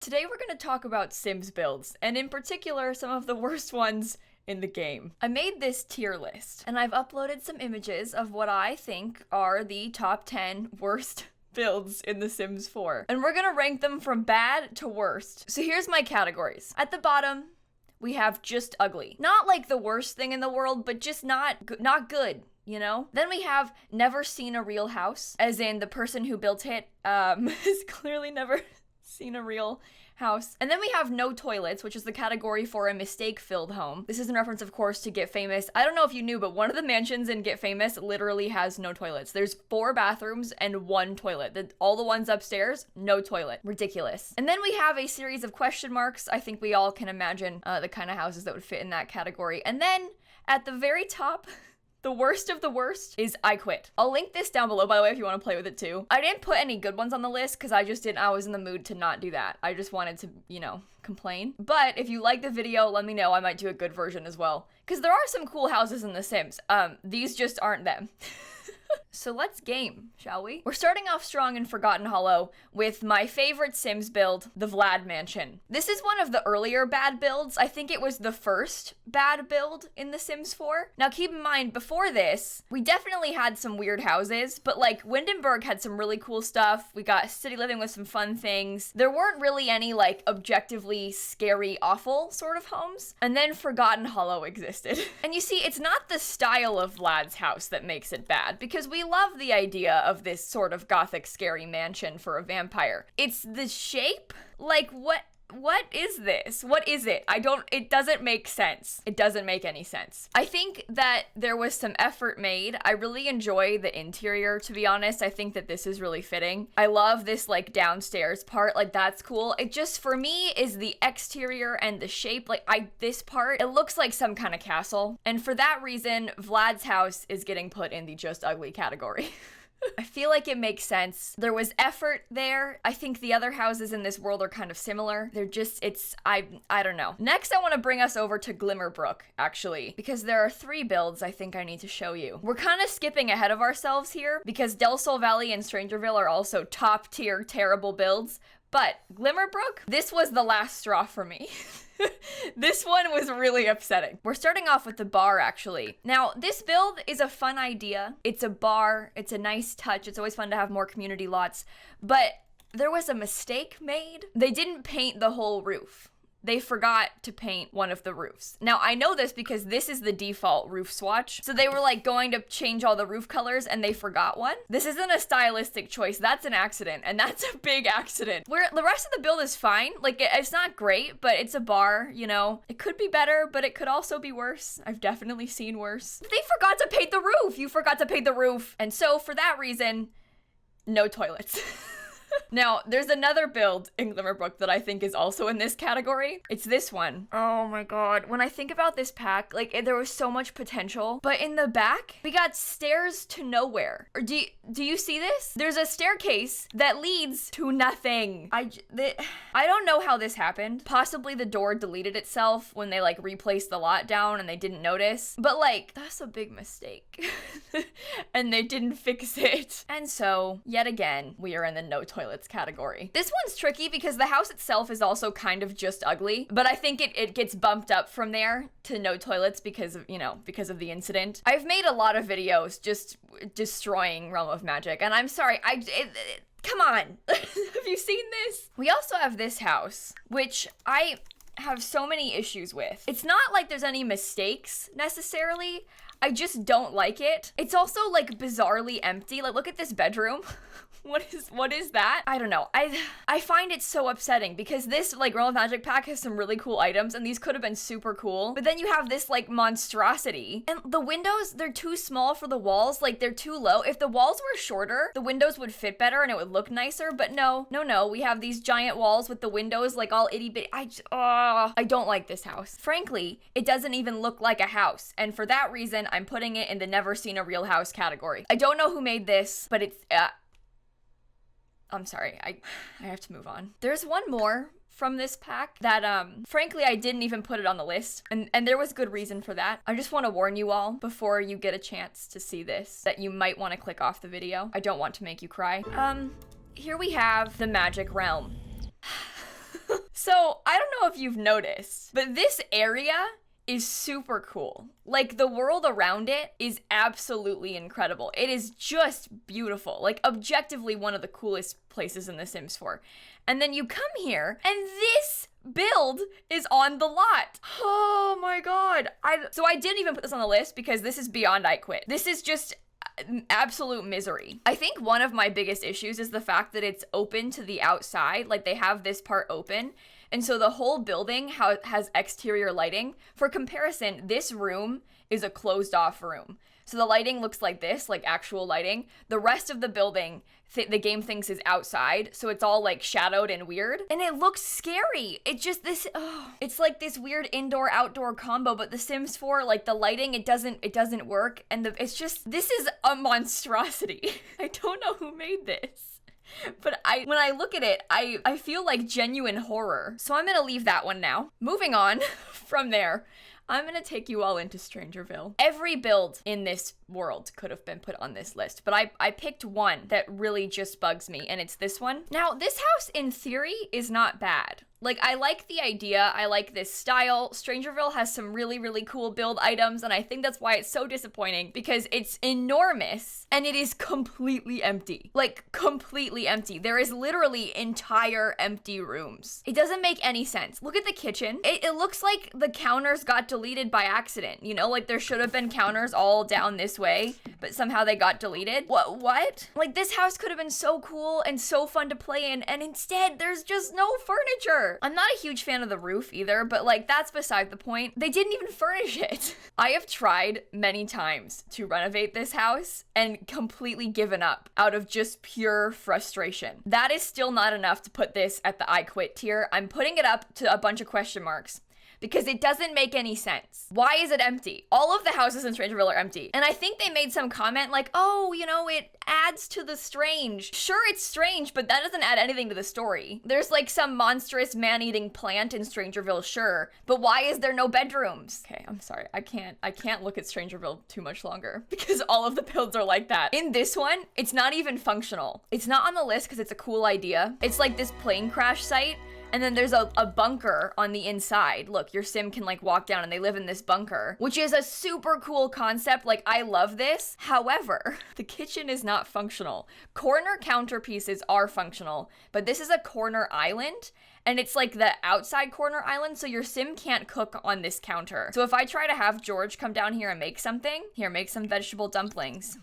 Today we're going to talk about Sims builds, and in particular, some of the worst ones in the game. I made this tier list, and I've uploaded some images of what I think are the top 10 worst builds in The Sims 4. And we're gonna rank them from bad to worst. So here's my categories. At the bottom, we have just ugly. Not like the worst thing in the world, but just not good. You know? Then we have never seen a real house, as in the person who built it has clearly never seen a real house. And then we have no toilets, which is the category for a mistake-filled home. This is in reference, of course, to Get Famous. I don't know if you knew, but one of the mansions in Get Famous literally has no toilets. There's 4 bathrooms and 1 toilet. All the ones upstairs, no toilet. Ridiculous. And then we have a series of question marks. I think we all can imagine the kind of houses that would fit in that category. And then at the very top, the worst of the worst is I quit. I'll link this down below, by the way, if you want to play with it too. I didn't put any good ones on the list because I was in the mood to not do that. I just wanted to, complain. But if you like the video, let me know. I might do a good version as well. Because there are some cool houses in The Sims. These just aren't them. So let's game, shall we? We're starting off strong in Forgotten Hollow with my favorite Sims build, the Vlad Mansion. This is one of the earlier bad builds. I think it was the first bad build in The Sims 4. Now keep in mind, before this, we definitely had some weird houses, but like Windenburg had some really cool stuff. We got City Living with some fun things. There weren't really any like objectively scary, awful sort of homes. And then Forgotten Hollow existed. And you see, it's not the style of Vlad's house that makes it bad, because we love the idea of this sort of gothic scary mansion for a vampire. It's the shape? Like, what is this? What is it? It doesn't make sense. It doesn't make any sense. I think that there was some effort made. I really enjoy the interior, to be honest. I think that this is really fitting. I love this like downstairs part, like that's cool. It just, for me, is the exterior and the shape. This part, it looks like some kind of castle. And for that reason, Vlad's house is getting put in the just ugly category. I feel like it makes sense. There was effort there. I think the other houses in this world are kind of similar. They're just, I don't know. Next, I want to bring us over to Glimmer Brook, actually, because there are 3 builds I think I need to show you. We're kind of skipping ahead of ourselves here because Del Sol Valley and Strangerville are also top tier terrible builds, but Glimmer Brook, this was the last straw for me. This one was really upsetting. We're starting off with the bar, actually. Now, this build is a fun idea. It's a bar. It's a nice touch. It's always fun to have more community lots. But there was a mistake made. They didn't paint the whole roof. They forgot to paint one of the roofs. Now, I know this because this is the default roof swatch. So they were like going to change all the roof colors and they forgot one. This isn't a stylistic choice. That's an accident, and that's a big accident. Where the rest of the build is fine. Like, it's not great, but it's a bar, you know? It could be better, but it could also be worse. I've definitely seen worse. They forgot to paint the roof. You forgot to paint the roof. And so for that reason, no toilets. Now, there's another build in Glimmer Brook that I think is also in this category. It's this one. Oh my god. When I think about this pack, like, there was so much potential. But in the back, we got stairs to nowhere. Or do you see this? There's a staircase that leads to nothing. I don't know how this happened. Possibly the door deleted itself when they, like, replaced the lot down and they didn't notice. But, like, that's a big mistake. And they didn't fix it. And so, yet again, we are in the no toilets category. This one's tricky because the house itself is also kind of just ugly, but I think it gets bumped up from there to no toilets because of, because of the incident. I've made a lot of videos just destroying Realm of Magic, and I'm sorry, come on. Have you seen this? We also have this house, which I have so many issues with. It's not like there's any mistakes necessarily. I just don't like it. It's also like bizarrely empty. Like, look at this bedroom. What is that? I don't know. I find it so upsetting because this like Realm of Magic pack has some really cool items and these could have been super cool. But then you have this like monstrosity and the windows, they're too small for the walls. Like, they're too low. If the walls were shorter, the windows would fit better and it would look nicer. But no. We have these giant walls with the windows like all itty bitty. I don't like this house. Frankly, it doesn't even look like a house. And for that reason, I'm putting it in the never seen a real house category. I don't know who made this, but it's, I'm sorry, I have to move on. There's one more from this pack that, frankly, I didn't even put it on the list. And there was good reason for that. I just want to warn you all before you get a chance to see this that you might want to click off the video. I don't want to make you cry. Here we have the Magic Realm. So I don't know if you've noticed, but this area is super cool. Like, the world around it is absolutely incredible. It is just beautiful. Like, objectively one of the coolest places in The Sims 4. And then you come here, and this build is on the lot. Oh my god. So I didn't even put this on the list because this is beyond I quit. This is just absolute misery. I think one of my biggest issues is the fact that it's open to the outside. Like, they have this part open. And so the whole building has exterior lighting. For comparison, this room is a closed off room. So the lighting looks like this, like actual lighting. The rest of the building, the game thinks is outside. So it's all like shadowed and weird. And it looks scary. It's like this weird indoor outdoor combo, but The Sims 4, like the lighting, it doesn't work. And this is a monstrosity. I don't know who made this. But when I look at it, I feel like genuine horror. So I'm gonna leave that one now. Moving on from there, I'm gonna take you all into Strangerville. Every build in this world could have been put on this list, but I picked one that really just bugs me, and it's this one. Now, this house in theory is not bad. Like, I like the idea, I like this style. Strangerville has some really, really cool build items, and I think that's why it's so disappointing, because it's enormous, and it is completely empty. Like, completely empty. There is literally entire empty rooms. It doesn't make any sense. Look at the kitchen. It looks like the counters got deleted by accident, you know? Like, there should have been counters all down this way, but somehow they got deleted. What? Like, this house could have been so cool and so fun to play in, and instead, there's just no furniture. I'm not a huge fan of the roof either, but like, that's beside the point. They didn't even furnish it. I have tried many times to renovate this house and completely given up out of just pure frustration. That is still not enough to put this at the I quit tier. I'm putting it up to a bunch of question marks, because it doesn't make any sense. Why is it empty? All of the houses in Strangerville are empty. And I think they made some comment like, oh, you know, it adds to the strange. Sure, it's strange, but that doesn't add anything to the story. There's like some monstrous man-eating plant in Strangerville, sure, but why is there no bedrooms? Okay, I'm sorry. I can't look at Strangerville too much longer because all of the builds are like that. In this one, it's not even functional. It's not on the list because it's a cool idea. It's like this plane crash site, and then there's a bunker on the inside. Look, your sim can like walk down and they live in this bunker, which is a super cool concept. Like, I love this. However, the kitchen is not functional. Corner counter pieces are functional, but this is a corner island, and it's like the outside corner island, so your sim can't cook on this counter. So if I try to have George come down here and make something, here, make some vegetable dumplings.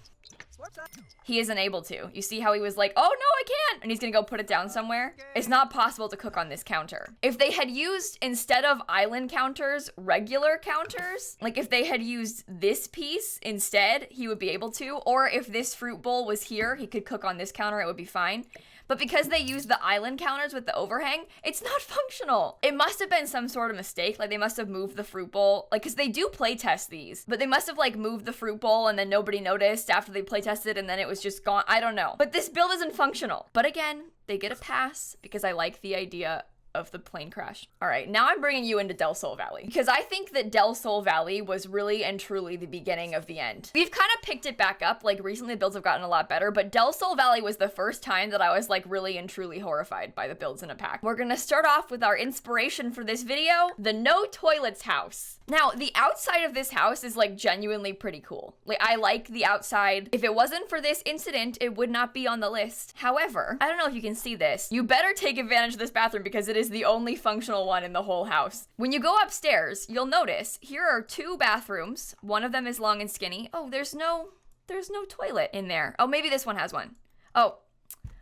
He isn't able to. You see how he was like, oh no, I can't, and he's gonna go put it down somewhere? It's not possible to cook on this counter. If they had used, instead of island counters, regular counters, like if they had used this piece instead, he would be able to, or if this fruit bowl was here, he could cook on this counter, it would be fine. But because they used the island counters with the overhang, it's not functional. It must have been some sort of mistake. Like, they must have moved the fruit bowl. Like, because they do play test these, but they must have like moved the fruit bowl and then nobody noticed after they play tested and then it was just gone. I don't know. But this build isn't functional. But again, they get a pass because I like the idea of the plane crash. All right, now I'm bringing you into Del Sol Valley, because I think that Del Sol Valley was really and truly the beginning of the end. We've kind of picked it back up, like recently the builds have gotten a lot better, but Del Sol Valley was the first time that I was like really and truly horrified by the builds in a pack. We're gonna start off with our inspiration for this video, the no toilets house. Now, the outside of this house is like genuinely pretty cool. Like, I like the outside. If it wasn't for this incident, it would not be on the list. However, I don't know if you can see this. You better take advantage of this bathroom because it is the only functional one in the whole house. When you go upstairs, you'll notice here are two bathrooms. One of them is long and skinny. Oh, there's no toilet in there. Oh, maybe this one has one.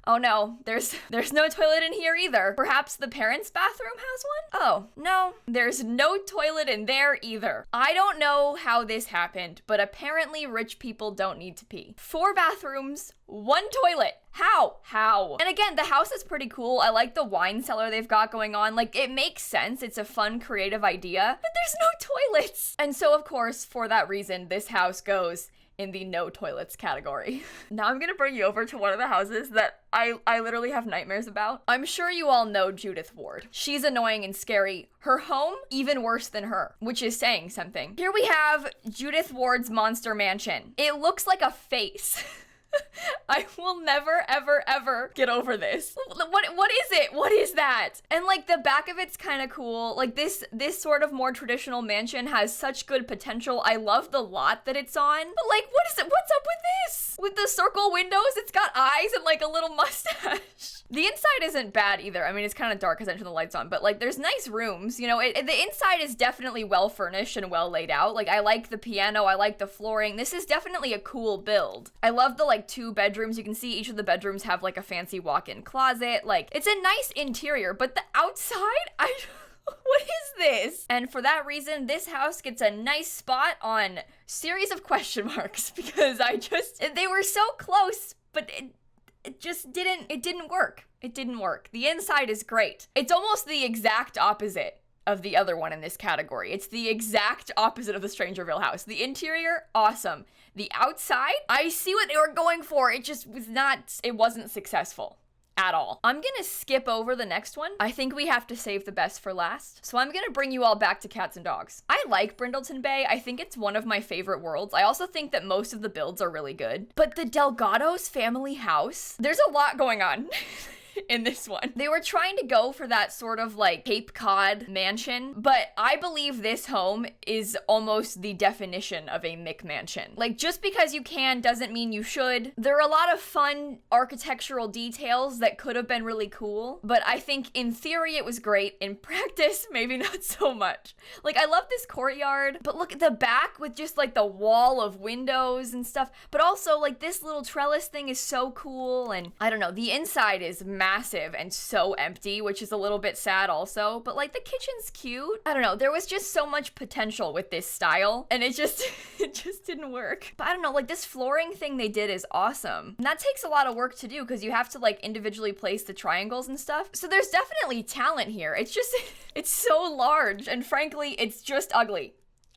Oh no, there's no toilet in here either. Perhaps the parents' bathroom has one? Oh, no, there's no toilet in there either. I don't know how this happened, but apparently rich people don't need to pee. 4 bathrooms, 1 toilet. How? And again, the house is pretty cool. I like the wine cellar they've got going on. Like, it makes sense. It's a fun, creative idea, but there's no toilets. And so, of course, for that reason, this house goes in the no toilets category. Now I'm gonna bring you over to one of the houses that I literally have nightmares about. I'm sure you all know Judith Ward. She's annoying and scary. Her home, even worse than her, which is saying something. Here we have Judith Ward's Monster Mansion. It looks like a face. I will never, ever, ever get over this. What is it? What is that? And like the back of it's kind of cool. Like this sort of more traditional mansion has such good potential. I love the lot that it's on. But like, what is it? What's up with this? With the circle windows, it's got eyes and like a little mustache. The inside isn't bad either. I mean, it's kind of dark because I turned the lights on, but like there's nice rooms, you know, the inside is definitely well furnished and well laid out. Like I like the piano, I like the flooring. This is definitely a cool build. I love the like 2 bedrooms. You can see each of the bedrooms have like a fancy walk-in closet. Like it's a nice interior, but the outside, what is this? And for that reason, this house gets a nice spot on series of question marks because they were so close, but it just didn't work. It didn't work. The inside is great. It's almost the exact opposite of the other one in this category. It's the exact opposite of the Strangerville house. The interior, awesome. The outside, I see what they were going for. It wasn't successful at all. I'm gonna skip over the next one. I think we have to save the best for last. So I'm gonna bring you all back to Cats and Dogs. I like Brindleton Bay. I think it's one of my favorite worlds. I also think that most of the builds are really good. But the Delgado's family house, there's a lot going on. In this one. They were trying to go for that sort of like Cape Cod mansion, but I believe this home is almost the definition of a McMansion. Like just because you can doesn't mean you should. There are a lot of fun architectural details that could have been really cool, but I think in theory it was great. In practice, maybe not so much. Like I love this courtyard, but look at the back with just like the wall of windows and stuff, but also like this little trellis thing is so cool, and I don't know, the inside is massive and so empty, which is a little bit sad also, but like the kitchen's cute. I don't know, there was just so much potential with this style and it just didn't work. But I don't know, like this flooring thing they did is awesome. And that takes a lot of work to do because you have to like individually place the triangles and stuff. So there's definitely talent here. It's just, it's so large and frankly, it's just ugly.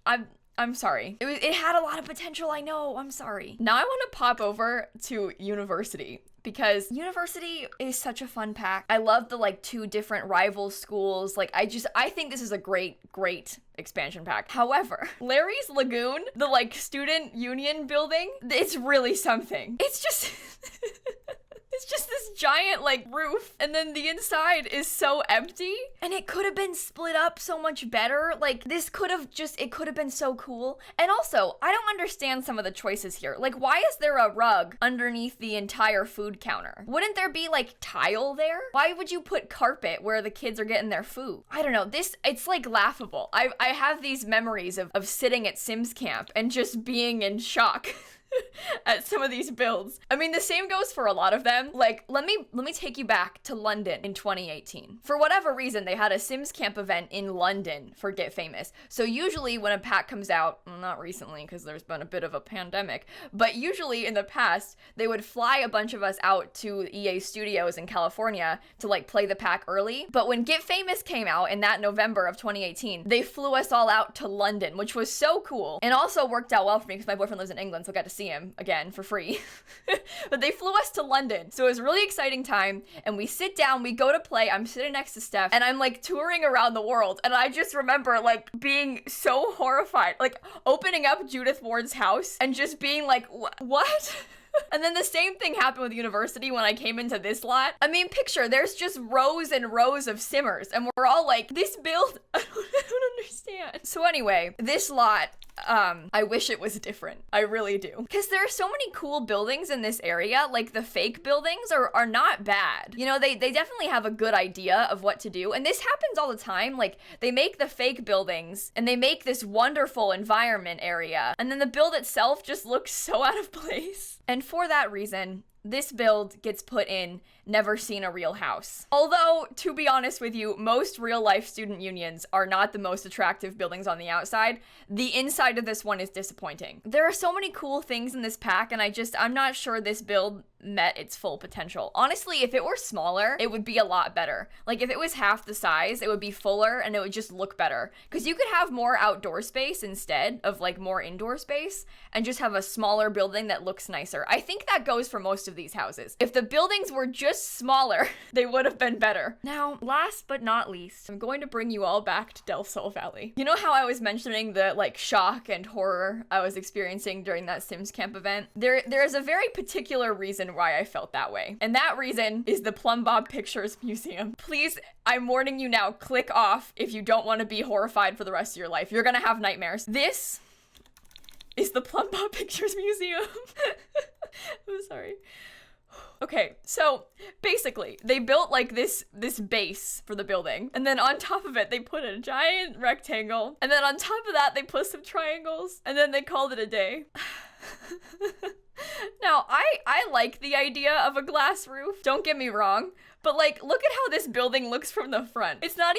I'm sorry. It had a lot of potential, I know, I'm sorry. Now I want to pop over to University because University is such a fun pack. I love the like 2 different rival schools. Like I think this is a great expansion pack. However, Larry's Lagoon, the like student union building, it's really something. It's just it's just this giant like roof and then the inside is so empty and it could have been split up so much better. Like this it could have been so cool. And also, I don't understand some of the choices here. Like why is there a rug underneath the entire food counter? Wouldn't there be like tile there? Why would you put carpet where the kids are getting their food? I don't know. It's like laughable. I have these memories of sitting at Sims camp and just being in shock. At some of these builds. I mean, the same goes for a lot of them. Like, let me take you back to London in 2018. For whatever reason, they had a Sims Camp event in London for Get Famous. So usually when a pack comes out, well, not recently because there's been a bit of a pandemic, but usually in the past, they would fly a bunch of us out to EA Studios in California to like play the pack early. But when Get Famous came out in that November of 2018, they flew us all out to London, which was so cool. And also worked out well for me because my boyfriend lives in England, so I got to see him again for free. But they flew us to London, so it was a really exciting time. And we sit down, we go to play. I'm sitting next to Steph and I'm like touring around the world, and I just remember like being so horrified, like opening up Judith Ward's house and just being like, what? And then the same thing happened with University when I came into this lot. I mean, picture, there's just rows and rows of simmers, and we're all like, this build, I don't understand. So anyway, this lot, I wish it was different. I really do. Because there are so many cool buildings in this area. Like the fake buildings are not bad. You know, they definitely have a good idea of what to do. And this happens all the time. Like they make the fake buildings and they make this wonderful environment area. And then the build itself just looks so out of place. And for that reason, this build gets put in never seen a real house. Although, to be honest with you, most real life student unions are not the most attractive buildings on the outside. The inside of this one is disappointing. There are so many cool things in this pack, and I'm not sure this build met its full potential. Honestly, if it were smaller, it would be a lot better. Like if it was half the size, it would be fuller and it would just look better. Because you could have more outdoor space instead of like more indoor space and just have a smaller building that looks nicer. I think that goes for most of these houses. If the buildings were just smaller, they would have been better. Now, last but not least, I'm going to bring you all back to Del Sol Valley. You know how I was mentioning the like shock and horror I was experiencing during that Sims Camp event? There is a very particular reason why I felt that way. And that reason is the Plum Bob Pictures Museum. Please, I'm warning you now, click off if you don't want to be horrified for the rest of your life. You're gonna have nightmares. This is the Plum Bob Pictures Museum. I'm sorry. Okay, so basically, they built like this base for the building, and then on top of it, they put a giant rectangle, and then on top of that, they put some triangles, and then they called it a day. Now, I like the idea of a glass roof, don't get me wrong, but like, look at how this building looks from the front. It's not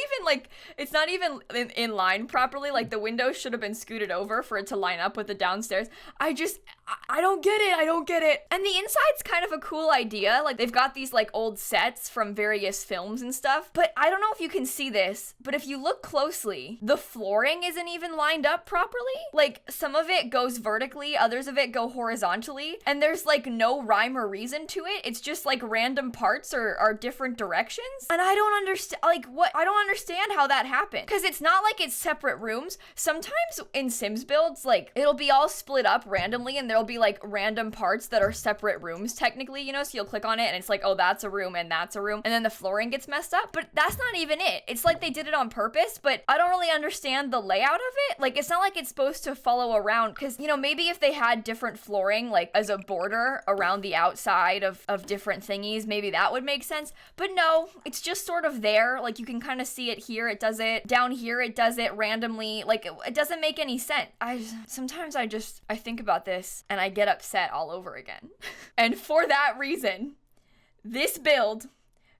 even in line properly. Like the windows should have been scooted over for it to line up with the downstairs. I don't get it. I don't get it. And the inside's kind of a cool idea. Like they've got these like old sets from various films and stuff, but I don't know if you can see this, but if you look closely, the flooring isn't even lined up properly. Like some of it goes vertically, others of it go horizontally, and there's like no rhyme or reason to it. It's just like random parts are different directions. And I don't understand, I don't understand how that happened. Because it's not like it's separate rooms. Sometimes in Sims builds, like it'll be all split up randomly and there'll be like random parts that are separate rooms technically, you know, so you'll click on it and it's like, oh, that's a room and that's a room. And then the flooring gets messed up, but that's not even it. It's like they did it on purpose, but I don't really understand the layout of it. Like it's not like it's supposed to follow around, because, you know, maybe if they had different flooring, like as a border around the outside of different thingies, maybe that would make sense. But no, it's just sort of there. Like you can kind of see it here, it does it. Down here, it does it randomly. Like it doesn't make any sense. Sometimes I think about this and I get upset all over again. And for that reason, this build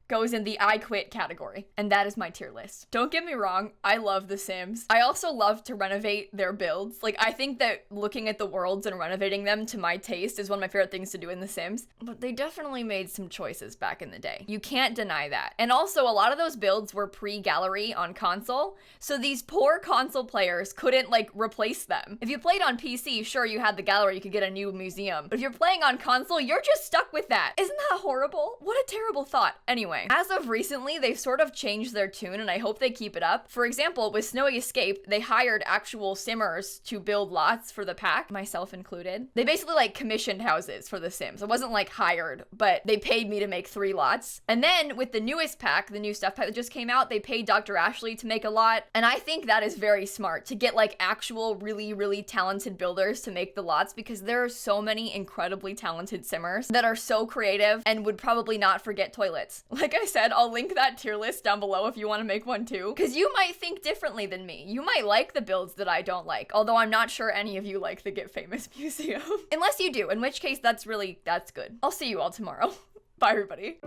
goes in the I quit category, and that is my tier list. Don't get me wrong, I love The Sims. I also love to renovate their builds. Like, I think that looking at the worlds and renovating them to my taste is one of my favorite things to do in The Sims, but they definitely made some choices back in the day. You can't deny that. And also, a lot of those builds were pre-gallery on console, so these poor console players couldn't, like, replace them. If you played on PC, sure, you had the gallery, you could get a new museum, but if you're playing on console, you're just stuck with that. Isn't that horrible? What a terrible thought. Anyway, as of recently, they've sort of changed their tune, and I hope they keep it up. For example, with Snowy Escape, they hired actual simmers to build lots for the pack, myself included. They basically like commissioned houses for the Sims. It wasn't like hired, but they paid me to make 3 lots. And then with the newest pack, the new stuff pack that just came out, they paid Dr. Ashley to make a lot. And I think that is very smart, to get like actual really, really talented builders to make the lots, because there are so many incredibly talented simmers that are so creative and would probably not forget toilets. Like I said, I'll link that tier list down below if you want to make one too, because you might think differently than me. You might like the builds that I don't like, although I'm not sure any of you like the Get Famous Museum. Unless you do, in which case that's good. I'll see you all tomorrow. Bye, everybody.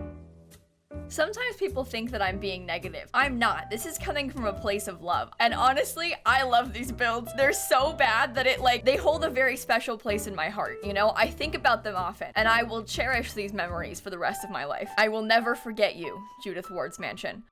Sometimes people think that I'm being negative. I'm not. This is coming from a place of love. And honestly, I love these builds. They're so bad that they hold a very special place in my heart, you know? I think about them often, and I will cherish these memories for the rest of my life. I will never forget you, Judith Ward's mansion.